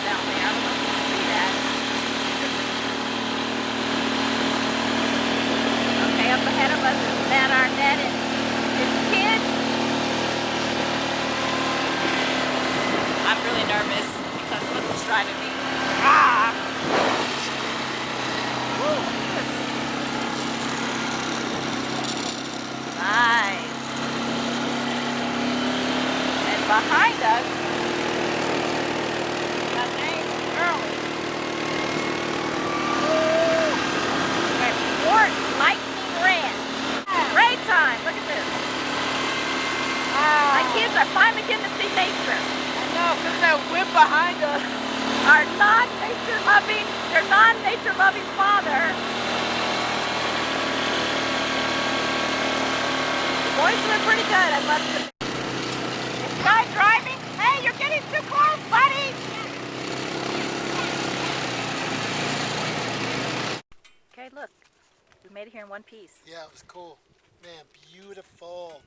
down there. I don't know if you can see that. Okay, up ahead of us is Matt Arnett and his kids. I'm really nervous because look who's driving me. Ah! Woo, look at this. Nice. And behind us, got names early. Woo! Okay, Fort Lightning Ranch. Great time. Look at this. My kids are finally getting to see nature. I know, because that whip behind us. Our their non-nature loving father. The boys doing pretty good, I must admit. Is the guy driving? Hey, you're getting too close, buddy! Okay, look. We made it here in one piece. Yeah, it was cool. Man, beautiful.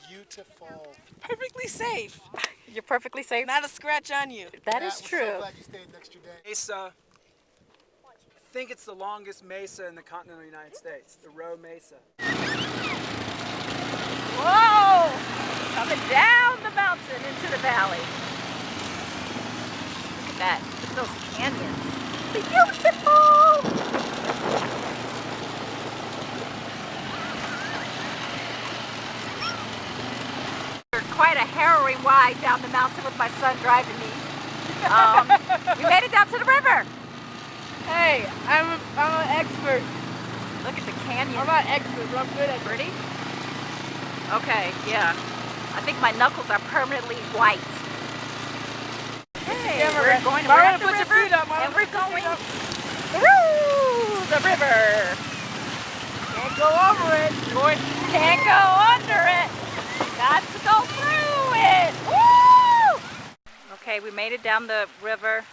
Beautiful. Perfectly safe. You're perfectly safe. Not a scratch on you. That is true. I'm so glad you stayed an extra day. Mesa. I think it's the longest mesa in the continental United States, the Roe Mesa. Whoa! Coming down the mountain into the valley. Look at that. Look at those canyons. Beautiful! Quite a harrowing ride down the mountain with my son driving me. We made it down to the river. Hey, I'm an expert. Look at the canyon. I'm not expert, but I'm good at it. Pretty? Okay, yeah. I think my knuckles are permanently white. Hey, Yeah, we're going around the put your river, feet up, Mama. and we're Put your going feet up. through the river. Can't go over it. Can't go under it. Got to go through it. Woo! Okay, we made it down the river.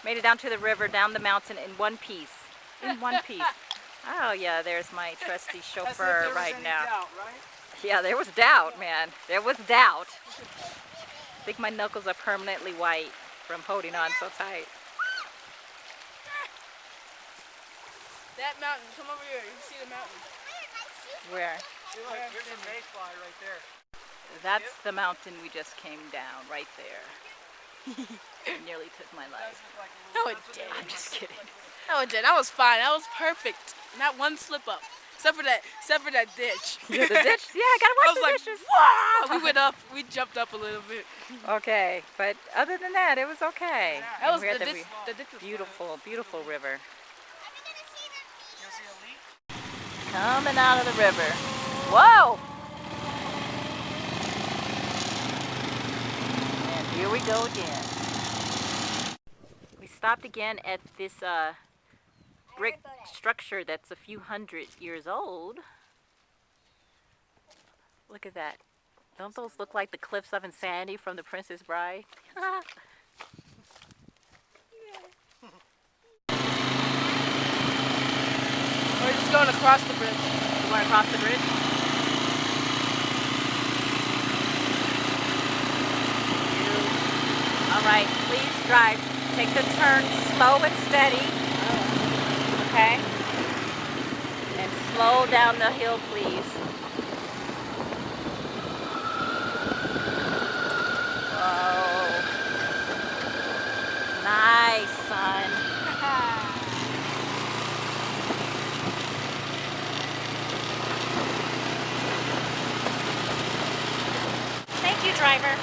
Made it down to the river, down the mountain in one piece. In one piece. Oh yeah, there's my trusty chauffeur right now. Doubt, right? Yeah, there was doubt, man. There was doubt. I think my knuckles are permanently white from holding on so tight. That mountain, come over here. You can see the mountain. Where? Here's a mayfly right there. That's the mountain we just came down, right there. It nearly took my life. No, it didn't. I'm just kidding. No, it didn't. That was fine. That was perfect. Not one slip up. Except for that ditch. Yeah, the ditch? Yeah, I gotta I wash was the like, dishes. wow! We went up. We jumped up a little bit. Okay, but other than that, it was okay. That was And we're at the ditch was beautiful, beautiful river. You see a leaf? Coming out of the river. Whoa! And here we go again. We stopped again at this brick structure that's a few hundred years old. Look at that. Don't those look like the cliffs of insanity from The Princess Bride? We're just going across the bridge. You want to cross the bridge? All right, please drive. Take the turn slow and steady. Okay? And slow down the hill, please. Whoa. Nice, son. Thank you, driver.